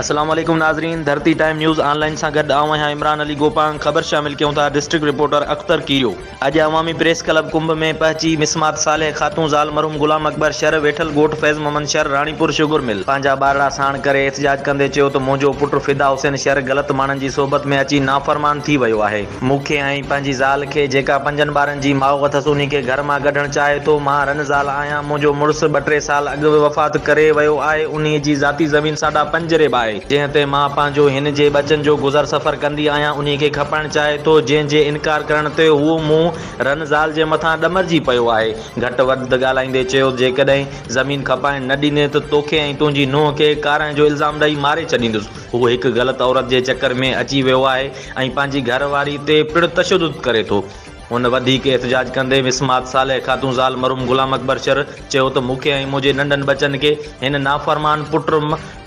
अस्सलाम वालेकुम नाजरीन, धरती टाइम न्यूज़ ऑनलाइन से गड आऊँ यहाँ इमरान अली गोपांग। खबर शामिल क्यों था डिस्ट्रिक्ट रिपोर्टर अख्तर कीरो। अज अवामी प्रेस क्लब कुंभ में पहुंची मिसमात साले खातून ज़ाल मरहूम गुलाम अकबर शहर वेठल गोठ फैज़ मोहम्मद शहर रानीपुर शुगर मिल पंहिंजा ॿारड़ा साण करे एहतजाज कंदे चयो त मुंहिंजो पुटु फिदा हुसैन शहर ग़लत माण्हुनि जी सोबत में अची नाफ़रमान थी वियो आहे। मूंखे ऐं पंहिंजी ज़ाल खे जेका 5 ॿारनि जी माउ अथसि उन्ही खे घर मां कढणु चाहे थो। मां रन ज़ाल आहियां। मुंहिंजो मुड़ुसु 2-3 साल अॻु वफ़ात करे वियो आहे। उन्ही जी ज़ाती ज़मीन साढा 5 रेब आहे जंहिं ते मां पंहिंजो हिन जे बचनि जो गुज़र सफ़र कंदी आहियां। उन्ही खे खपणु चाहे थो जंहिंजे इनकार करण ते उहो मूं रन ज़ाल जे मथां ॾमरजी पियो आहे। घटि वधि ॻाल्हाईंदे चयो जेकॾहिं ज़मीन खपाइण न ॾिने त तोखे ऐं तुंहिंजी नुंहुं खे कारण जो इल्ज़ाम ॾेई मारे छॾींदुसि। उहो हिकु ग़लति औरत जे चकर में अची वियो आहे ऐं पंहिंजी घरवारी ते पिणु तशदुद करे थो। हुन वधीक एहतजाज कंदे मिसमात साले खातून ज़ाल मरहूम गुलाम अकबर शर चयो त मूंखे ऐं मुंहिंजे नंढनि बचनि खे हिन नाफ़रमान पुट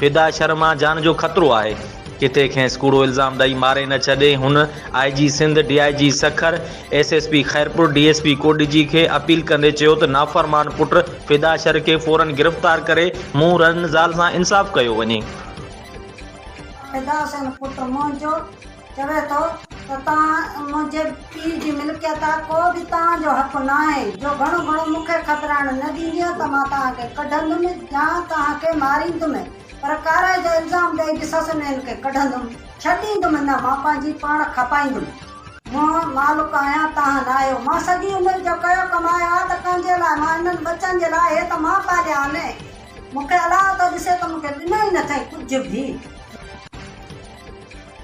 फिदा शर मां जान जो ख़तरो आहे। किथे खेसि कूड़ो इल्ज़ाम ॾेई मारे न छॾे। हुन IG Sindh, DIG Sukkur, SSP Khairpur, DSP कोडजी खे अपील कंदे चयो त नाफ़रमान पुट फिदा शर खे फ़ौरन गिरफ़्तार करे मूं रन ज़ाल सां इंसाफ़ कयो वञे। फिदा हुसैन पुट मुंहिंजो चवे थो त तव्हां मुंहिंजे पीउ जी मिल्कियत आहे, को बि तव्हांजो हक़ न आहे। जो घणो घणो मूंखे ख़तराइण न ॾींदी त मां तव्हांखे कढंदुमि या तव्हांखे मारींदुमि, पर कारा जो इल्ज़ाम ॾेई ॾिससि हिन खे कढंदुमि, छॾींदुमि न। मां पंहिंजी पाण खपाईंदुमि। मां मालिक आहियां, तव्हां न आहियो। मां सॼी उमिरि जो कयो कमायो आहे त कंहिंजे लाइ, मां हिननि बचनि जे लाइ। हे त मां पालिया आहिनि। मूंखे अलाह थो ॾिसे त मूंखे ॾिनो ई न अथई कुझु बि।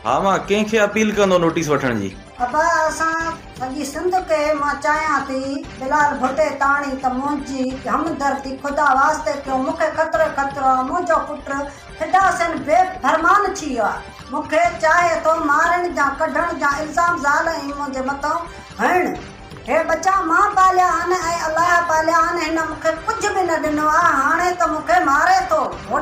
हा, मां कंहिंखे अपील कंदो नोटिस वठण जी? अबा असां सॼी सिंध खे मां चाहियां थी बिलाल भुटे ताणी त मुंहिंजी हमदर्दी ख़ुदा वास्ते कयो। मूंखे खतरो आहे। मुंहिंजो पुटु फिदा हुसैन बेफ़रमान थी वियो आहे। मूंखे चाहे थो मारण जा कढण जा इल्ज़ाम ज़ाल ऐं मुंहिंजे मथां हणु। हे बचा मां पालिया आहिनि ऐं अलाह पालिया आहिनि। हिन मूंखे कुझु बि न ॾिनो आहे, हाणे त मूंखे मारे थो।